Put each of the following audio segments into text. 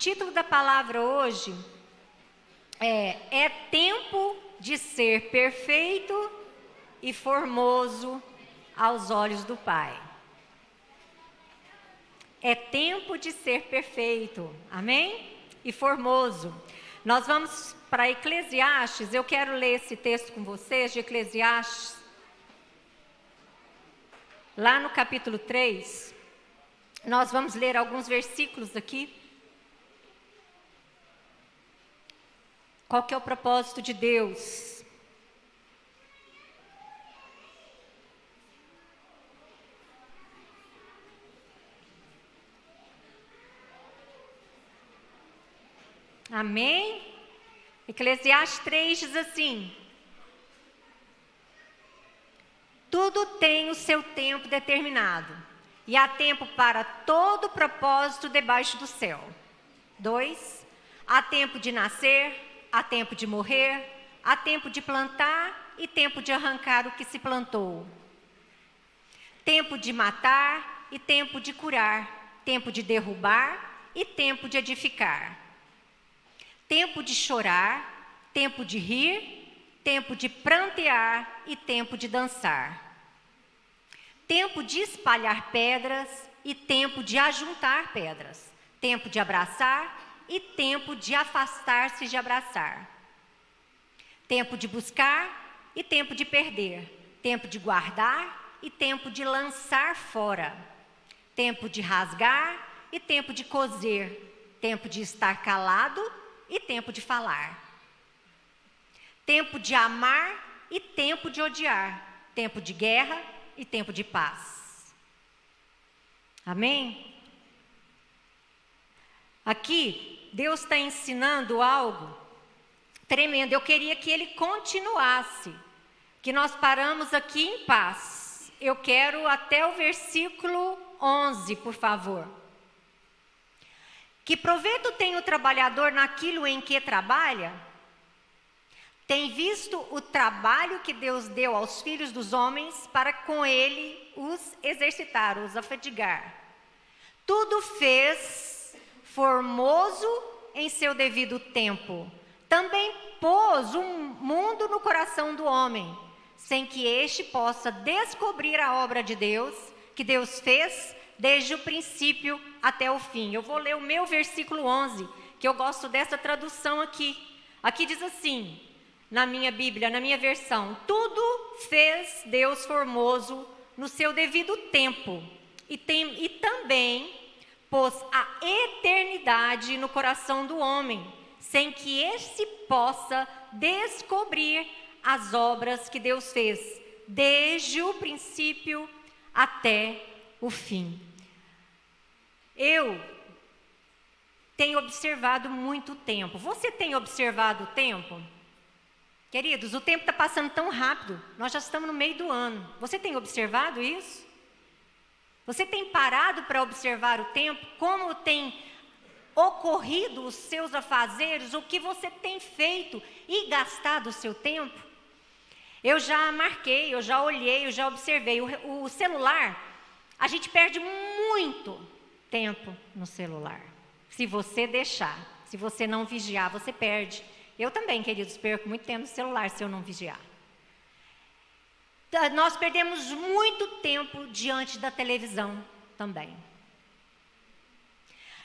título da palavra hoje é tempo de ser perfeito e formoso aos olhos do Pai. É tempo de ser perfeito, amém? E formoso. Nós vamos para Eclesiastes, eu quero ler esse texto com vocês, de Eclesiastes, lá no capítulo 3, nós vamos ler alguns versículos aqui. Qual que é o propósito de Deus? Amém? Eclesiastes 3 diz assim: tudo tem o seu tempo determinado, e há tempo para todo propósito debaixo do céu. 2, há tempo de nascer, há tempo de morrer, há tempo de plantar e tempo de arrancar o que se plantou. Tempo de matar e tempo de curar, tempo de derrubar e tempo de edificar. Tempo de chorar, tempo de rir, tempo de prantear e tempo de dançar. Tempo de espalhar pedras e tempo de ajuntar pedras. Tempo de abraçar e tempo de afastar-se de abraçar. Tempo de buscar e tempo de perder. Tempo de guardar e tempo de lançar fora. Tempo de rasgar e tempo de coser. Tempo de estar calado e tempo de falar. Tempo de amar e tempo de odiar. Tempo de guerra e tempo de paz. Amém? Aqui, Deus está ensinando algo tremendo. Eu queria que ele continuasse, que nós paramos aqui em paz. Eu quero até o versículo 11, por favor. Que proveito tem o trabalhador naquilo em que trabalha? Tem visto o trabalho que Deus deu aos filhos dos homens para com ele os exercitar, os afadigar. Tudo fez formoso em seu devido tempo. Também pôs um mundo no coração do homem, sem que este possa descobrir a obra de Deus, que Deus fez desde o princípio até o fim. Eu vou ler o meu versículo 11, que eu gosto dessa tradução aqui. Aqui diz assim, na minha Bíblia, na minha versão: tudo fez Deus formoso no seu devido tempo, e também pôs a eternidade no coração do homem, sem que este possa descobrir as obras que Deus fez, desde o princípio até o fim. Eu tenho observado muito tempo. Você tem observado o tempo? Queridos, o tempo está passando tão rápido, nós já estamos no meio do ano. Você tem observado isso? Você tem parado para observar o tempo? Como tem ocorrido os seus afazeres? O que você tem feito e gastado o seu tempo? Eu já marquei, eu já olhei, eu já observei. O celular, a gente perde muito tempo no celular. Se você deixar, se você não vigiar, você perde. Eu também, queridos, perco muito tempo no celular se eu não vigiar. Nós perdemos muito tempo diante da televisão também.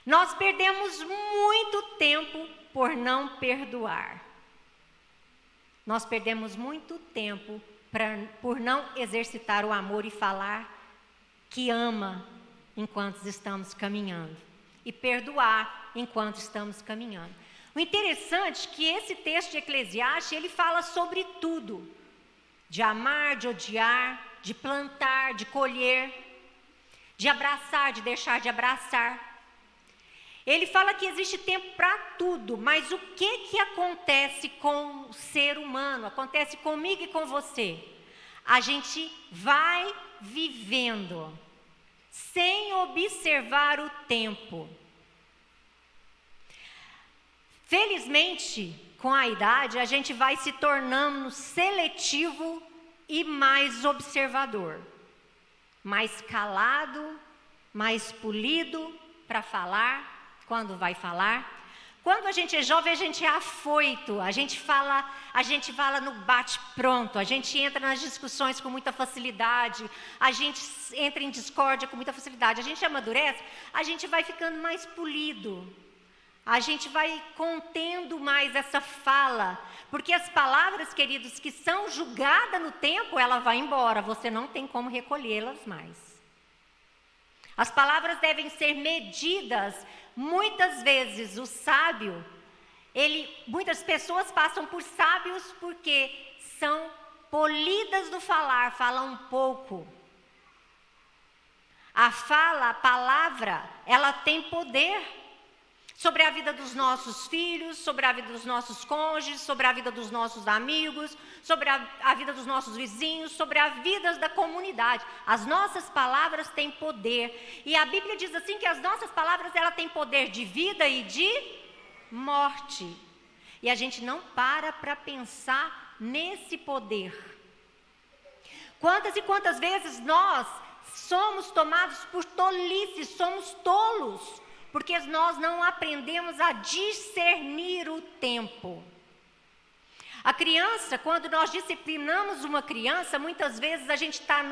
Nós perdemos muito tempo por não perdoar. Nós perdemos muito tempo por não exercitar o amor e falar que ama enquanto estamos caminhando. E perdoar enquanto estamos caminhando. O interessante é que esse texto de Eclesiastes, ele fala sobre tudo. De amar, de odiar, de plantar, de colher, de abraçar, de deixar de abraçar. Ele fala que existe tempo para tudo, mas o que acontece com o ser humano? Acontece comigo e com você. A gente vai vivendo sem observar o tempo. Felizmente, com a idade, a gente vai se tornando seletivo e mais observador. Mais calado, mais polido para falar quando vai falar. Quando a gente é jovem, a gente é afoito, a gente fala no bate-pronto, a gente entra nas discussões com muita facilidade, a gente entra em discórdia com muita facilidade. A gente amadurece, a gente vai ficando mais polido, a gente vai contendo mais essa fala, porque as palavras, queridos, que são julgadas no tempo, ela vai embora, você não tem como recolhê-las mais. As palavras devem ser medidas. Muitas vezes o sábio, muitas pessoas passam por sábios porque são polidas do falar, falam um pouco. A palavra, ela tem poder sobre a vida dos nossos filhos, sobre a vida dos nossos cônjuges, sobre a vida dos nossos amigos, sobre a vida dos nossos vizinhos, sobre a vida da comunidade. As nossas palavras têm poder. E a Bíblia diz assim que as nossas palavras, ela têm poder de vida e de morte. E a gente não para pensar nesse poder. Quantas e quantas vezes nós somos tomados por tolice, somos tolos, porque nós não aprendemos a discernir o tempo. A criança, quando nós disciplinamos uma criança, muitas vezes a gente está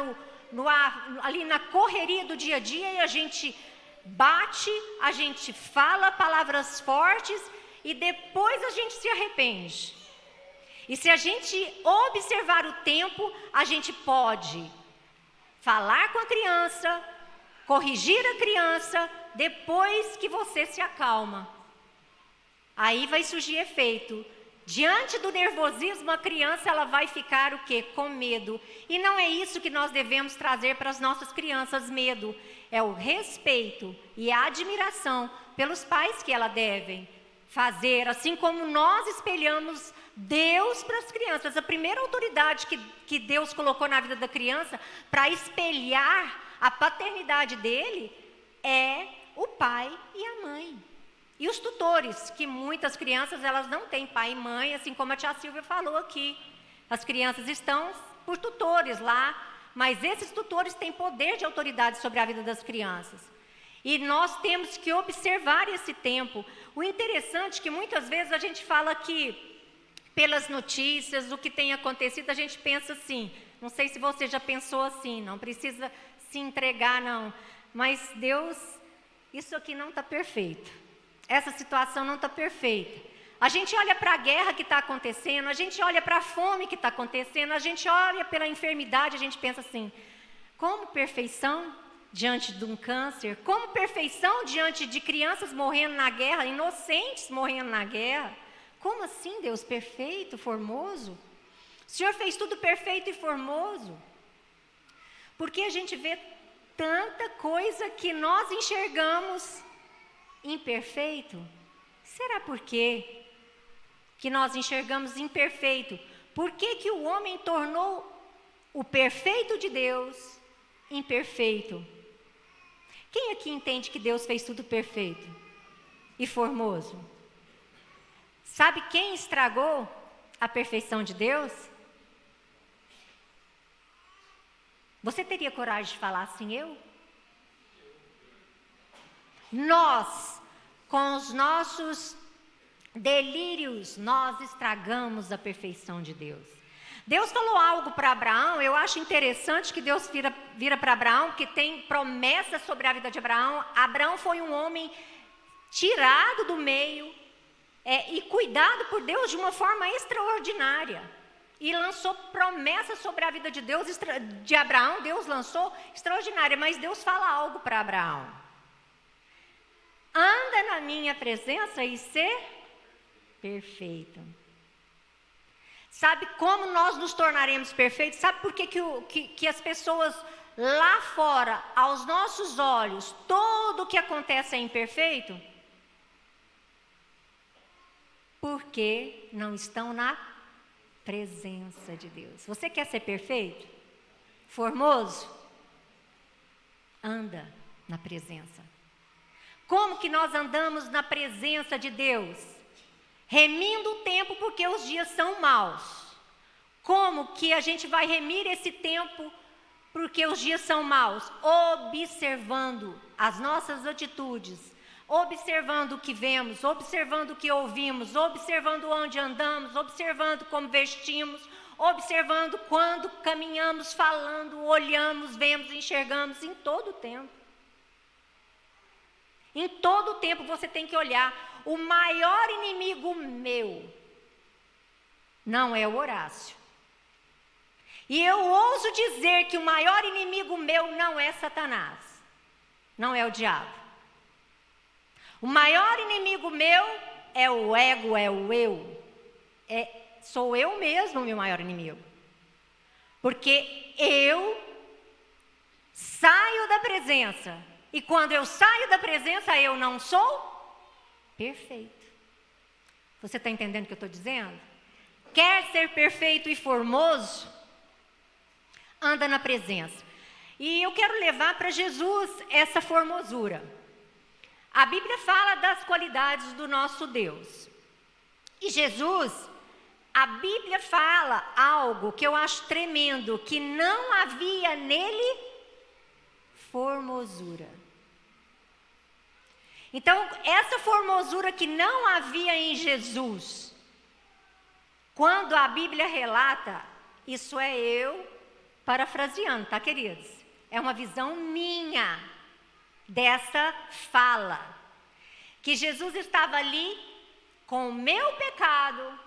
ali na correria do dia a dia e a gente bate, a gente fala palavras fortes e depois a gente se arrepende. E se a gente observar o tempo, a gente pode falar com a criança, corrigir a criança, depois que você se acalma. Aí vai surgir efeito. Diante do nervosismo, a criança ela vai ficar o quê? Com medo. E não é isso que nós devemos trazer para as nossas crianças, medo. É o respeito e a admiração pelos pais que elas devem fazer, assim como nós espelhamos Deus para as crianças. A primeira autoridade que Deus colocou na vida da criança para espelhar a paternidade dele é o pai e a mãe. E os tutores, que muitas crianças elas não têm pai e mãe, assim como a tia Silvia falou aqui. As crianças estão por tutores lá, mas esses tutores têm poder de autoridade sobre a vida das crianças. E nós temos que observar esse tempo. O interessante é que muitas vezes a gente fala que, pelas notícias, o que tem acontecido, a gente pensa assim, não sei se você já pensou assim, não precisa se entregar não, mas Deus, isso aqui não está perfeito, essa situação não está perfeita. A gente olha para a guerra que está acontecendo, a gente olha para a fome que está acontecendo, a gente olha pela enfermidade, a gente pensa assim, como perfeição diante de um câncer, como perfeição diante de crianças morrendo na guerra, inocentes morrendo na guerra. Como assim, Deus perfeito, formoso? O Senhor fez tudo perfeito e formoso. Porque a gente vê tanta coisa que nós enxergamos imperfeito. Será por quê que nós enxergamos imperfeito? Por que o homem tornou o perfeito de Deus imperfeito? Quem aqui entende que Deus fez tudo perfeito e formoso? Sabe quem estragou a perfeição de Deus? Você teria coragem de falar assim, eu? Nós, com os nossos delírios, nós estragamos a perfeição de Deus. Deus falou algo para Abraão, eu acho interessante que Deus vira para Abraão, que tem promessa sobre a vida de Abraão. Abraão foi um homem tirado do meio e cuidado por Deus de uma forma extraordinária. E lançou promessas sobre a vida de Abraão, Deus lançou extraordinária, mas Deus fala algo para Abraão. Anda na minha presença e ser perfeito. Sabe como nós nos tornaremos perfeitos? Sabe por que as pessoas lá fora, aos nossos olhos, tudo o que acontece é imperfeito? Porque não estão na presença de Deus. Você quer ser perfeito? Formoso? Anda na presença. Como que nós andamos na presença de Deus? Remindo o tempo porque os dias são maus. Como que a gente vai remir esse tempo porque os dias são maus? Observando as nossas atitudes, observando o que vemos, observando o que ouvimos, observando onde andamos, observando como vestimos, observando quando caminhamos, falando, olhamos, vemos, enxergamos, em todo o tempo. Em todo o tempo você tem que olhar. O maior inimigo meu não é o Horácio. E eu ouso dizer que o maior inimigo meu não é Satanás, não é o diabo. O maior inimigo meu é o ego, é o eu. Sou eu mesmo o meu maior inimigo. Porque eu saio da presença. E quando eu saio da presença, eu não sou perfeito. Você está entendendo o que eu estou dizendo? Quer ser perfeito e formoso? Anda na presença. E eu quero levar para Jesus essa formosura. A Bíblia fala das qualidades do nosso Deus. E Jesus, a Bíblia fala algo que eu acho tremendo, que não havia nele formosura. Então, essa formosura que não havia em Jesus, quando a Bíblia relata, isso é eu parafraseando, tá, queridos? É uma visão minha dessa fala, que Jesus estava ali com o meu pecado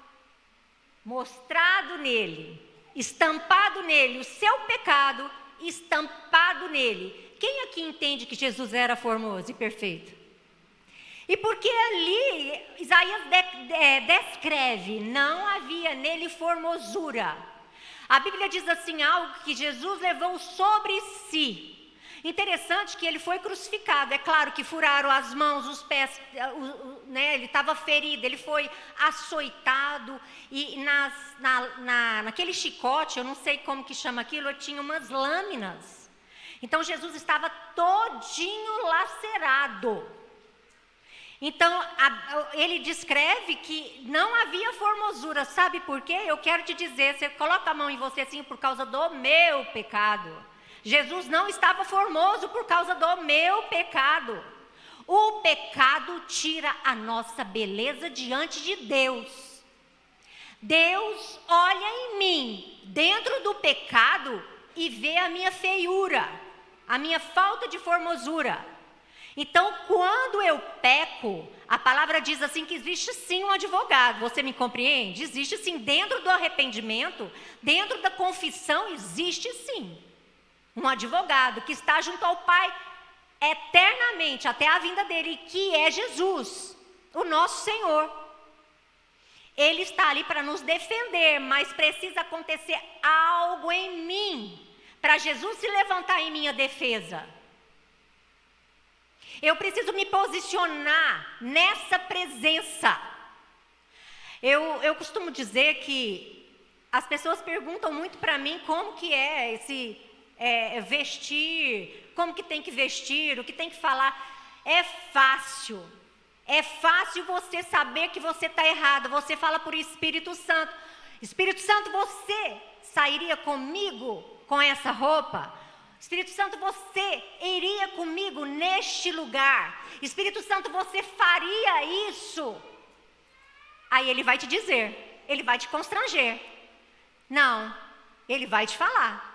mostrado nele, estampado nele, o seu pecado estampado nele. Quem aqui entende que Jesus era formoso e perfeito? E porque ali Isaías descreve, não havia nele formosura. A Bíblia diz assim, algo que Jesus levou sobre si. Interessante que ele foi crucificado. É claro que furaram as mãos, os pés, ele estava ferido, ele foi açoitado. E naquele chicote, eu não sei como que chama aquilo, tinha umas lâminas. Então Jesus estava todinho lacerado. Então, ele descreve que não havia formosura. Sabe por quê? Eu quero te dizer, você coloca a mão em você assim, por causa do meu pecado. Jesus não estava formoso por causa do meu pecado. O pecado tira a nossa beleza diante de Deus. Deus olha em mim, dentro do pecado, e vê a minha feiura, a minha falta de formosura. Então, quando eu peco, a palavra diz assim que existe sim um advogado. Você me compreende? Existe sim, dentro do arrependimento, dentro da confissão, existe sim um advogado que está junto ao Pai eternamente, até a vinda dele, que é Jesus, o nosso Senhor. Ele está ali para nos defender, mas precisa acontecer algo em mim, para Jesus se levantar em minha defesa. Eu preciso me posicionar nessa presença. Eu costumo dizer que as pessoas perguntam muito para mim como que é esse vestir, como que tem que vestir, o que tem que falar. É fácil você saber que você está errado. Você fala por Espírito Santo. Espírito Santo, você sairia comigo com essa roupa? Espírito Santo, você iria comigo neste lugar? Espírito Santo, você faria isso? Aí ele vai te dizer, ele vai te constranger. Não, ele vai te falar.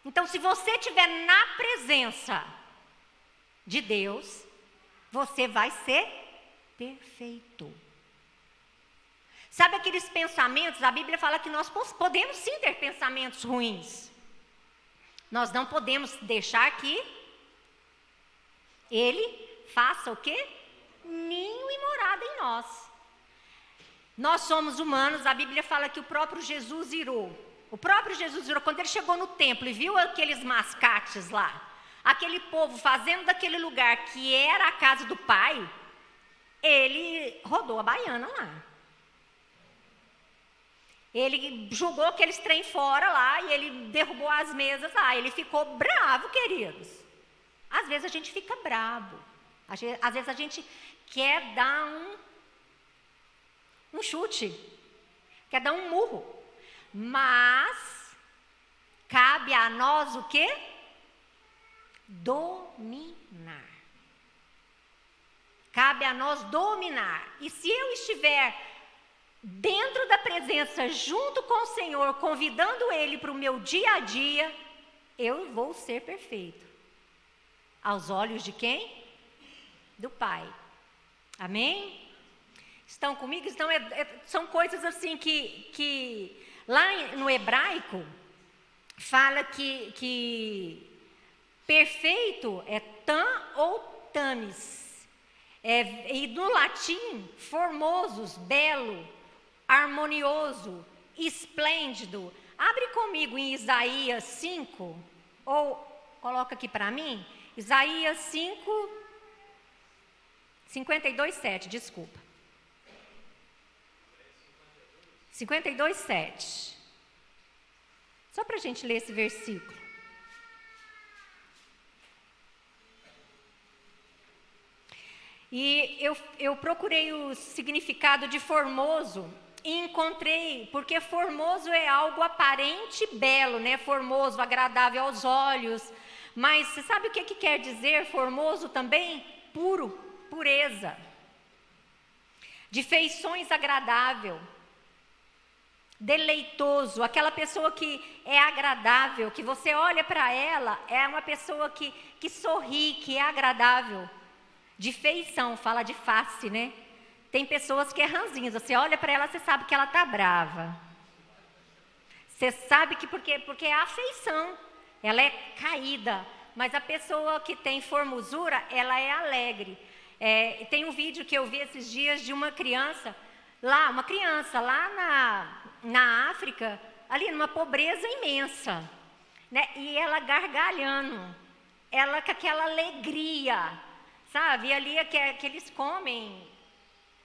Então, se você estiver na presença de Deus, você vai ser perfeito. Sabe aqueles pensamentos? A Bíblia fala que nós podemos sim ter pensamentos ruins. Nós não podemos deixar que ele faça o quê? Ninho e morada em nós. Nós somos humanos, a Bíblia fala que o próprio Jesus irou. O próprio Jesus irou, quando ele chegou no templo e viu aqueles mascates lá, aquele povo fazendo daquele lugar que era a casa do Pai, ele rodou a baiana lá. Ele jogou aqueles trem fora lá e ele derrubou as mesas lá. Ele ficou bravo, queridos. Às vezes a gente fica bravo. Às vezes a gente quer dar um chute. Quer dar um murro. Mas cabe a nós o quê? Dominar. Cabe a nós dominar. E se eu estiver dentro da presença, junto com o Senhor, convidando Ele para o meu dia a dia, eu vou ser perfeito. Aos olhos de quem? Do Pai. Amém? Estão comigo? Então, são coisas assim que lá no hebraico, fala que perfeito é tam ou tamis. E no latim, formosos, belo, harmonioso, esplêndido. Abre comigo em Isaías 5, ou coloca aqui para mim, Isaías 5, 52:7, desculpa. 52:7. Só para a gente ler esse versículo. E eu procurei o significado de formoso e encontrei, porque formoso é algo aparente e belo, né? Formoso, agradável aos olhos. Mas você sabe o que quer dizer formoso também? Puro, pureza. De feições agradável. Deleitoso, aquela pessoa que é agradável, que você olha para ela, é uma pessoa que sorri, que é agradável. De feição, fala de face, né? Tem pessoas que é ranzinhas, você olha para ela, você sabe que ela está brava. Você sabe que porque é a feição, ela é caída, mas a pessoa que tem formosura, ela é alegre. Tem um vídeo que eu vi esses dias de uma criança lá na África, ali numa pobreza imensa, né? E ela gargalhando, ela com aquela alegria, sabe? E ali que eles comem,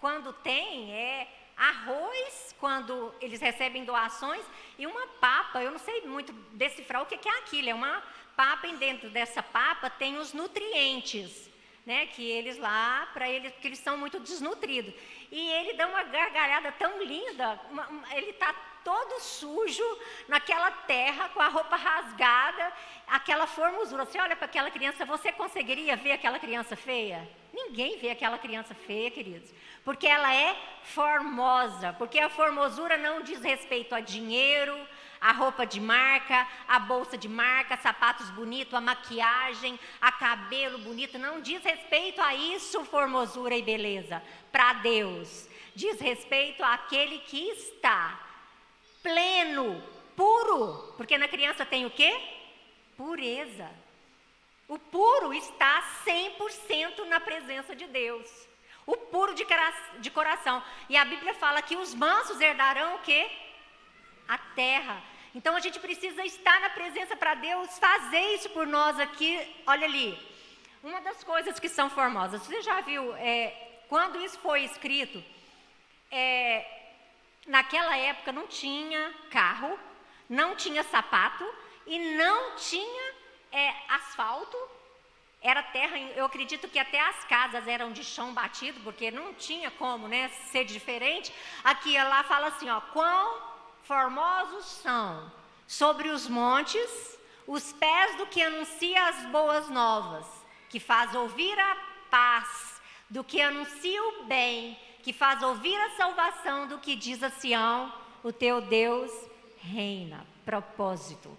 quando tem, arroz, quando eles recebem doações, e uma papa, eu não sei muito decifrar o que é aquilo, é uma papa, e dentro dessa papa tem os nutrientes, né? Que eles lá, para eles, porque eles são muito desnutridos. E ele dá uma gargalhada tão linda, ele está todo sujo, naquela terra, com a roupa rasgada, aquela formosura. Você olha para aquela criança, você conseguiria ver aquela criança feia? Ninguém vê aquela criança feia, queridos, porque ela é formosa, porque a formosura não diz respeito a dinheiro, a roupa de marca, a bolsa de marca, sapatos bonitos, a maquiagem, a cabelo bonito, não diz respeito a isso, formosura e beleza, para Deus. Diz respeito àquele que está pleno, puro, porque na criança tem o quê? Pureza. O puro está 100% na presença de Deus. O puro de coração. E a Bíblia fala que os mansos herdarão o quê? A terra. Então a gente precisa estar na presença para Deus, fazer isso por nós aqui. Olha ali, uma das coisas que são formosas, você já viu, quando isso foi escrito, naquela época não tinha carro, não tinha sapato e não tinha asfalto, era terra. Eu acredito que até as casas eram de chão batido, porque não tinha como, né, ser diferente. Aqui lá fala assim, ó, quão formosos são sobre os montes os pés do que anuncia as boas novas, que faz ouvir a paz, do que anuncia o bem, que faz ouvir a salvação, do que diz a Sião, o teu Deus reina. Propósito.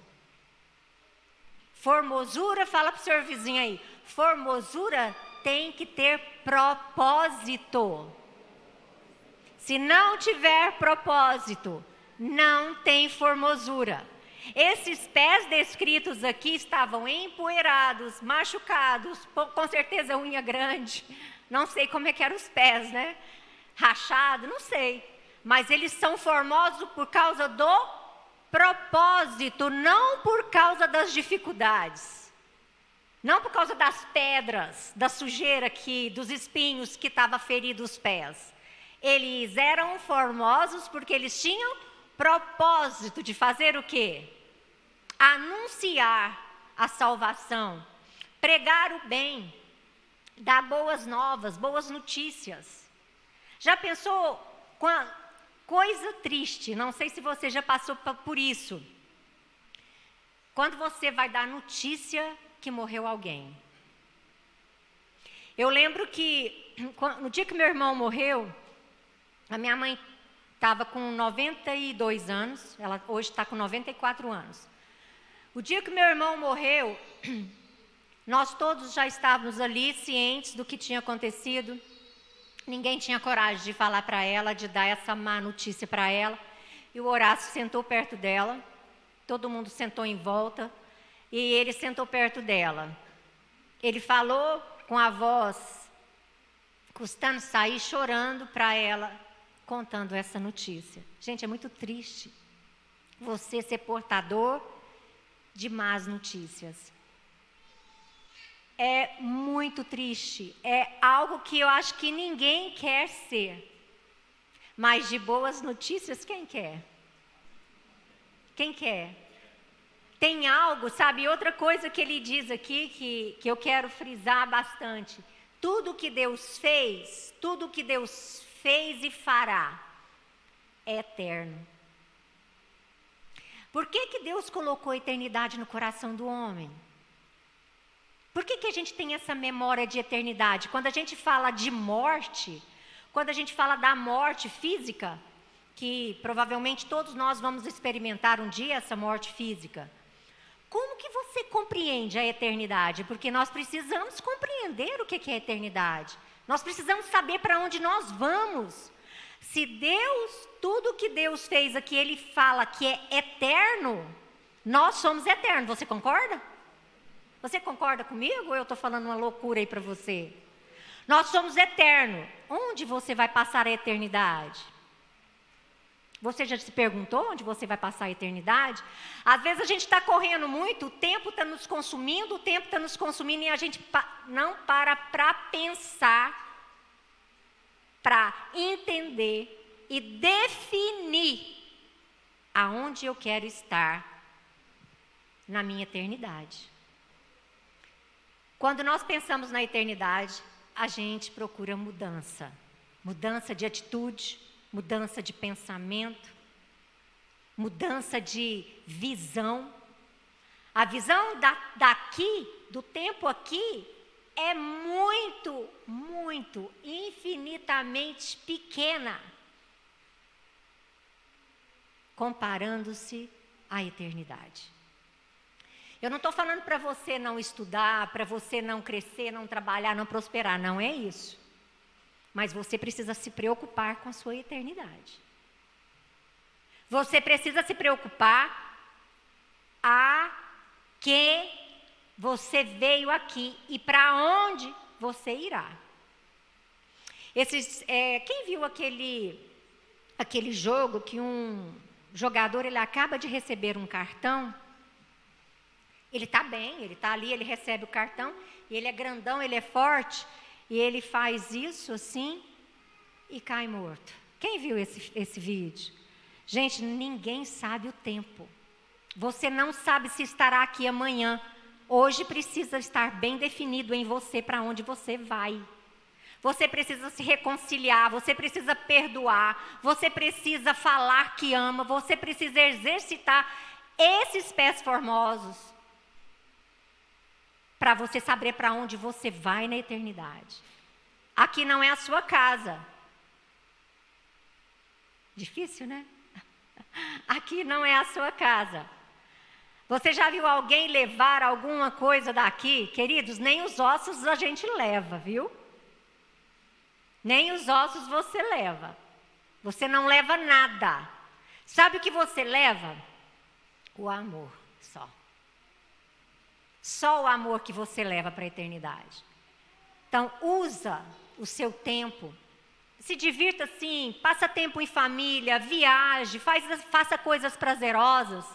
Formosura, fala para o seu vizinho aí, formosura tem que ter propósito. Se não tiver propósito, não tem formosura. Esses pés descritos aqui estavam empoeirados, machucados, com certeza unha grande, não sei como é que eram os pés, né? Rachado, não sei. Mas eles são formosos por causa do propósito, não por causa das dificuldades. Não por causa das pedras, da sujeira dos espinhos que estavam feridos os pés. Eles eram formosos porque eles tinham propósito de fazer o quê? Anunciar a salvação, pregar o bem, dar boas novas, boas notícias. Já pensou coisa triste, não sei se você já passou por isso, quando você vai dar notícia que morreu alguém. Eu lembro que no dia que meu irmão morreu, a minha mãe estava com 92 anos, ela hoje está com 94 anos. O dia que meu irmão morreu, nós todos já estávamos ali cientes do que tinha acontecido. Ninguém tinha coragem de falar para ela, de dar essa má notícia para ela. E o Horácio sentou perto dela, todo mundo sentou em volta, e ele sentou perto dela. Ele falou com a voz, custando sair, chorando para ela, contando essa notícia. Gente, é muito triste você ser portador de más notícias. É muito triste, é algo que eu acho que ninguém quer ser. Mas de boas notícias, quem quer? Quem quer? Tem algo, sabe, outra coisa que ele diz aqui que eu quero frisar bastante. Tudo que Deus fez e fará é eterno. Por que Deus colocou a eternidade no coração do homem? Por que a gente tem essa memória de eternidade? Quando a gente fala de morte, quando a gente fala da morte física, que provavelmente todos nós vamos experimentar um dia essa morte física, como que você compreende a eternidade? Porque nós precisamos compreender o que é a eternidade. Nós precisamos saber para onde nós vamos. Se Deus, tudo que Deus fez aqui, Ele fala que é eterno, nós somos eternos. Você concorda? Você concorda comigo ou eu estou falando uma loucura aí para você? Nós somos eternos. Onde você vai passar a eternidade? Você já se perguntou onde você vai passar a eternidade? Às vezes a gente está correndo muito, o tempo está nos consumindo, e a gente não para pensar, para entender e definir aonde eu quero estar na minha eternidade. Quando nós pensamos na eternidade, a gente procura mudança. Mudança de atitude, mudança de pensamento, mudança de visão. A visão daqui, do tempo aqui, é muito, muito, infinitamente pequena, comparando-se à eternidade. Eu não estou falando para você não estudar, para você não crescer, não trabalhar, não prosperar, não é isso. Mas você precisa se preocupar com a sua eternidade. Você precisa se preocupar a que você veio aqui e para onde você irá. Quem viu aquele jogo que um jogador ele acaba de receber um cartão? Ele está bem, ele está ali, ele recebe o cartão, e ele é grandão, ele é forte, e ele faz isso assim e cai morto. Quem viu esse vídeo? Gente, ninguém sabe o tempo. Você não sabe se estará aqui amanhã. Hoje precisa estar bem definido em você para onde você vai. Você precisa se reconciliar, você precisa perdoar, você precisa falar que ama, você precisa exercitar esses pés formosos para você saber para onde você vai na eternidade. Aqui não é a sua casa. Difícil, né? Aqui não é a sua casa. Você já viu alguém levar alguma coisa daqui? Queridos, nem os ossos a gente leva, viu? Nem os ossos você leva. Você não leva nada. Sabe o que você leva? O amor só. Só o amor que você leva para a eternidade. Então, usa o seu tempo. Se divirta sim, passa tempo em família, viaje, faça coisas prazerosas,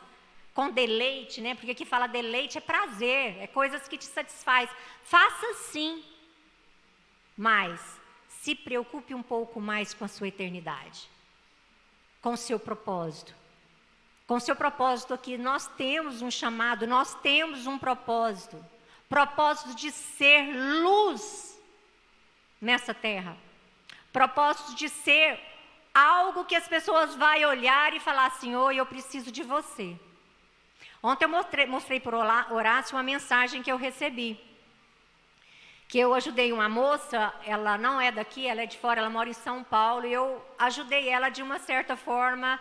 com deleite, né? Porque aqui fala deleite é prazer, é coisas que te satisfaz. Faça sim, mas se preocupe um pouco mais com a sua eternidade, com o seu propósito. Com o seu propósito aqui, nós temos um chamado, nós temos um propósito. Propósito de ser luz nessa terra. Propósito de ser algo que as pessoas vão olhar e falar assim, oi, eu preciso de você. Ontem eu mostrei para o Horácio uma mensagem que eu recebi. que eu ajudei uma moça, ela não é daqui, ela é de fora, ela mora em São Paulo, e eu ajudei ela de uma certa forma,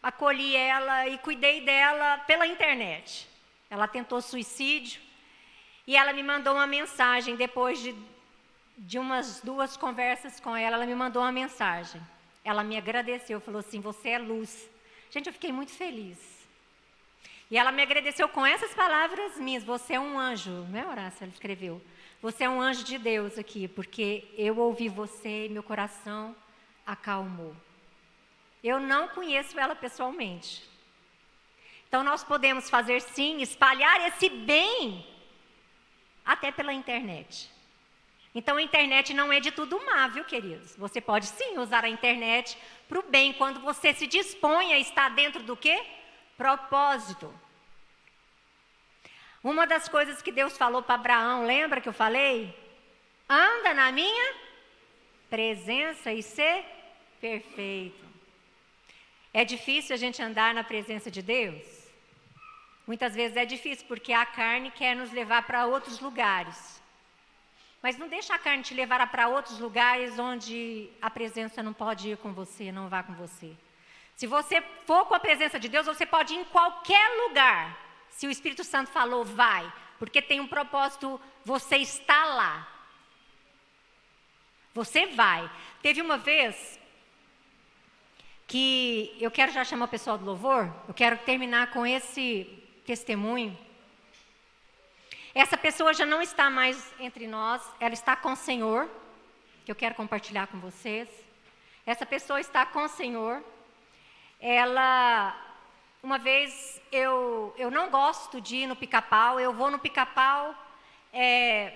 acolhi ela e cuidei dela pela internet. Ela tentou suicídio e ela me mandou uma mensagem, depois de umas 2 conversas com ela, ela me mandou uma mensagem. Ela me agradeceu, falou assim, você é luz. Gente, eu fiquei muito feliz. E ela me agradeceu com essas palavras minhas, você é um anjo, não é, Horácio? Ela escreveu, você é um anjo de Deus aqui, porque eu ouvi você e meu coração acalmou. Eu não conheço ela pessoalmente. Então nós podemos fazer sim, espalhar esse bem até pela internet. Então a internet não é de tudo má, viu, queridos? Você pode sim usar a internet para o bem, quando você se dispõe a estar dentro do quê? Propósito. Uma das coisas que Deus falou para Abraão, lembra que eu falei? Anda na minha presença e ser perfeito. É difícil a gente andar na presença de Deus? Muitas vezes é difícil, porque a carne quer nos levar para outros lugares. Mas não deixa a carne te levar para outros lugares onde a presença não pode ir com você, não vá com você. Se você for com a presença de Deus, você pode ir em qualquer lugar. Se o Espírito Santo falou, vai. Porque tem um propósito, você está lá. Você vai. Teve uma vez que eu quero já chamar o pessoal do louvor, eu quero terminar com esse testemunho. Essa pessoa já não está mais entre nós, ela está com o Senhor, que eu quero compartilhar com vocês. Essa pessoa está com o Senhor. Ela, uma vez, eu não gosto de ir no Pica-Pau, eu vou no Pica-Pau,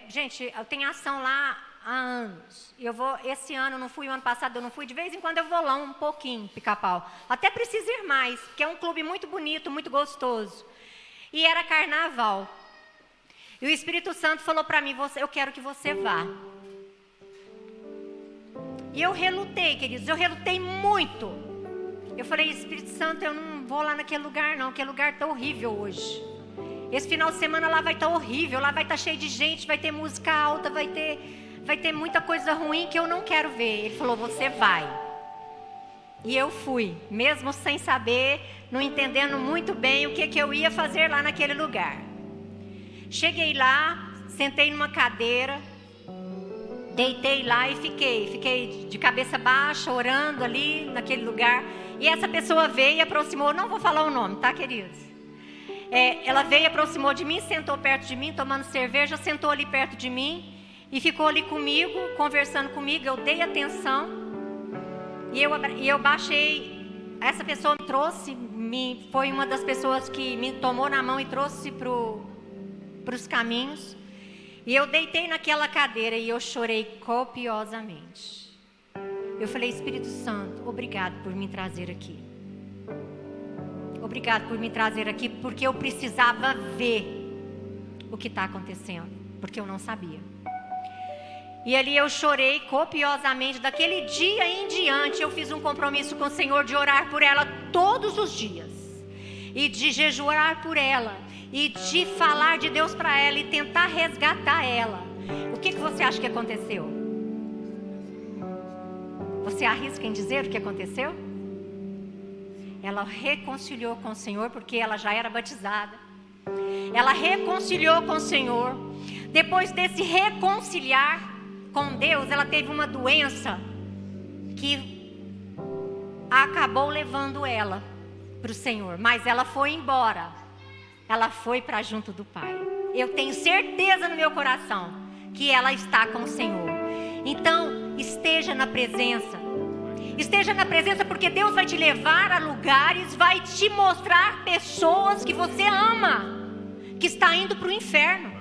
gente, eu tenho ação lá há anos. Esse ano eu não fui, o ano passado eu não fui, de vez em quando eu vou lá um pouquinho, Pica-Pau. Até preciso ir mais, porque é um clube muito bonito, muito gostoso. E era carnaval. E o Espírito Santo falou para mim, eu quero que você vá. E eu relutei, queridos, eu relutei muito. Eu falei, Espírito Santo, eu não vou lá naquele lugar não, aquele lugar está horrível hoje. Esse final de semana lá vai estar horrível, lá vai estar cheio de gente, vai ter música alta, vai ter muita coisa ruim que eu não quero ver. Ele falou, você vai. E eu fui, mesmo sem saber, não entendendo muito bem o que eu ia fazer lá naquele lugar. Cheguei lá, sentei numa cadeira, deitei lá e fiquei de cabeça baixa, orando ali naquele lugar. E essa pessoa veio e aproximou, não vou falar o nome, tá, queridos? Ela veio e aproximou de mim, sentou perto de mim, tomando cerveja, sentou ali perto de mim e ficou ali comigo, conversando comigo. Eu dei atenção e eu baixei. Essa pessoa me trouxe, foi uma das pessoas que me tomou na mão e trouxe para os caminhos. E eu deitei naquela cadeira e eu chorei copiosamente. Eu falei, Espírito Santo, obrigado por me trazer aqui. Obrigado por me trazer aqui, porque eu precisava ver o que está acontecendo, porque eu não sabia. E ali eu chorei copiosamente. Daquele dia em diante, eu fiz um compromisso com o Senhor de orar por ela todos os dias. E de jejuar por ela. E de falar de Deus para ela e tentar resgatar ela. O que você acha que aconteceu? Você arrisca em dizer o que aconteceu? Ela reconciliou com o Senhor, porque ela já era batizada. Ela reconciliou com o Senhor. Depois desse reconciliar com Deus, ela teve uma doença que acabou levando ela para o Senhor. Mas ela foi embora. Ela foi para junto do Pai. Eu tenho certeza no meu coração que ela está com o Senhor. Então, esteja na presença. Esteja na presença, porque Deus vai te levar a lugares, vai te mostrar pessoas que você ama, que está indo para o inferno.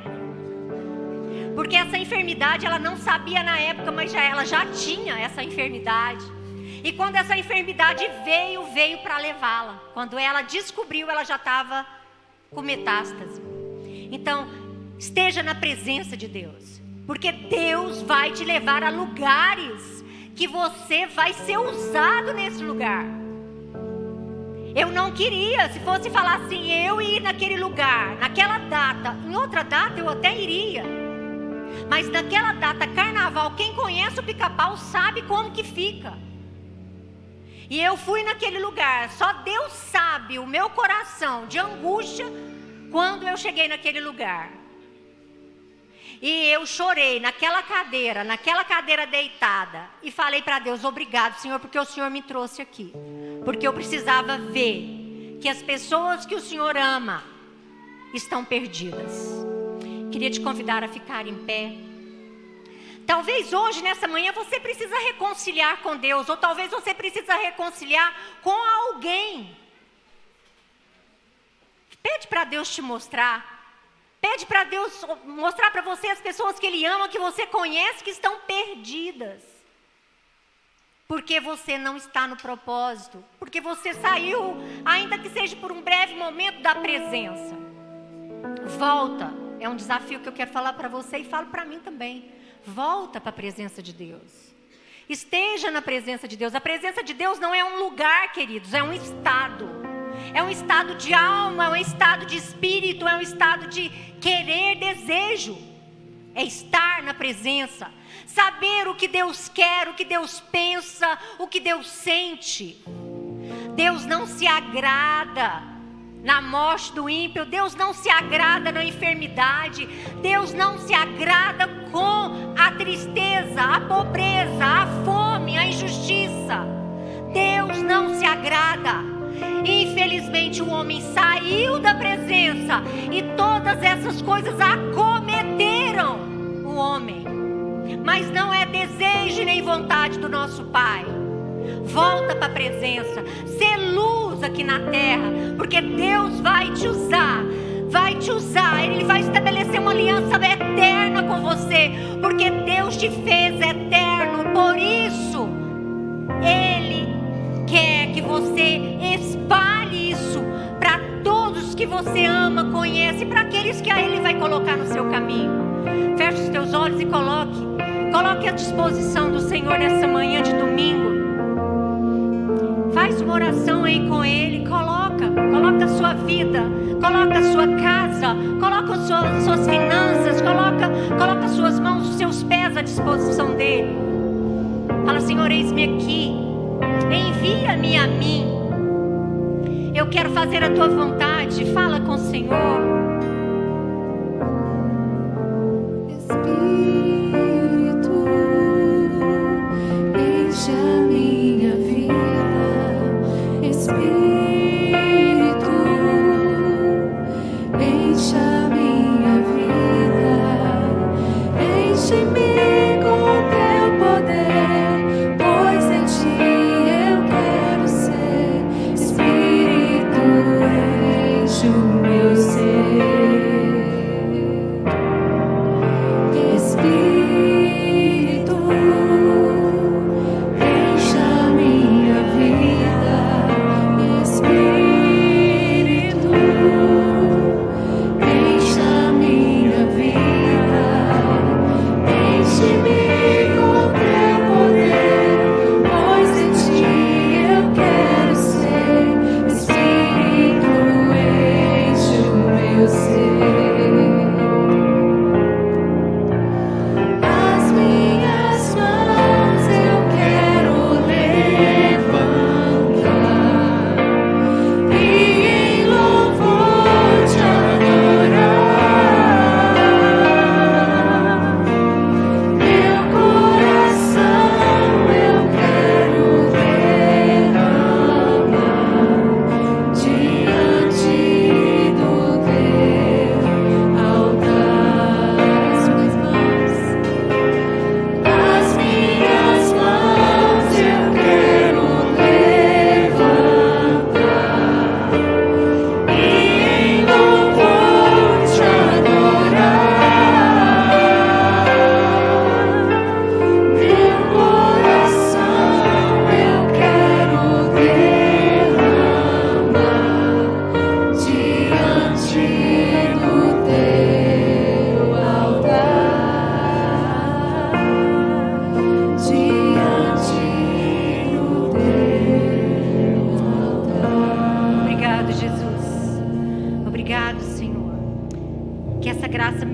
Porque essa enfermidade, ela não sabia na época, mas ela já tinha essa enfermidade. E quando essa enfermidade veio para levá-la. Quando ela descobriu, ela já estava com metástase. Então, esteja na presença de Deus, porque Deus vai te levar a lugares que você vai ser usado nesse lugar. Eu não queria, se fosse falar assim, eu ir naquele lugar, naquela data, em outra data eu até iria. Mas naquela data, carnaval, quem conhece o Pica-Pau sabe como que fica. E eu fui naquele lugar, só Deus sabe o meu coração de angústia quando eu cheguei naquele lugar. E eu chorei naquela cadeira deitada, e falei para Deus, obrigado, Senhor, porque o Senhor me trouxe aqui. Porque eu precisava ver que as pessoas que o Senhor ama estão perdidas. Queria te convidar a ficar em pé. Talvez hoje, nessa manhã, você precisa reconciliar com Deus, ou talvez você precisa reconciliar com alguém. Pede para Deus te mostrar. Pede para Deus mostrar para você as pessoas que Ele ama, que você conhece, que estão perdidas. Porque você não está no propósito. Porque você saiu, ainda que seja por um breve momento, da presença. Volta. É um desafio que eu quero falar para você e falo para mim também. Volta para a presença de Deus. Esteja na presença de Deus. A presença de Deus não é um lugar, queridos, é um estado. É um estado de alma, é um estado de espírito, é um estado de querer, desejo. É estar na presença. Saber o que Deus quer, o que Deus pensa, o que Deus sente. Deus não se agrada na morte do ímpio. Deus não se agrada na enfermidade. Deus não se agrada com a tristeza, a pobreza, a fome, a injustiça. Deus não se agrada. Infelizmente o homem saiu da presença e todas essas coisas acometeram o homem. Mas não é desejo nem vontade do nosso Pai. Volta para a presença. Ser luz aqui na terra. Porque Deus vai te usar. Vai te usar. Ele vai estabelecer uma aliança eterna com você. Porque Deus te fez eterno. Por isso, Ele quer que você espalhe isso para todos que você ama, conhece, para aqueles que a Ele vai colocar no seu caminho. Feche os teus olhos e coloque à disposição do Senhor nessa manhã de domingo. Faz uma oração aí com Ele. Coloca a sua vida, coloca a sua casa, coloca as suas finanças, coloca as suas mãos, os seus pés à disposição dEle. Fala, Senhor, eis-me aqui, envia-me a mim, eu quero fazer a Tua vontade. Fala com o Senhor. Quero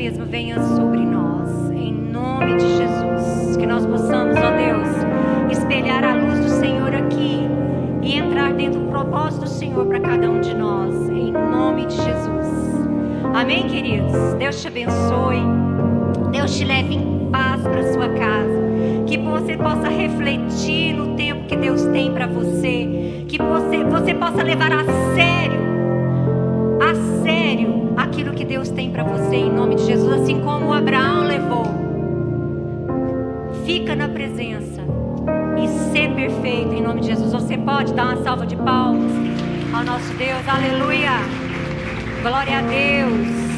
mesmo venha sobre nós, em nome de Jesus. Que nós possamos, ó Deus, espelhar a luz do Senhor aqui e entrar dentro do propósito do Senhor para cada um de nós, em nome de Jesus. Amém, queridos? Deus te abençoe. Deus te leve em paz para sua casa. Que você possa refletir no tempo que Deus tem para você. Que você possa levar a sério aquilo que Deus tem para você, em nome de Jesus. Assim como Abraão levou. Fica na presença e ser perfeito, em nome de Jesus. Você pode dar uma salva de palmas ao nosso Deus. Aleluia. Glória a Deus.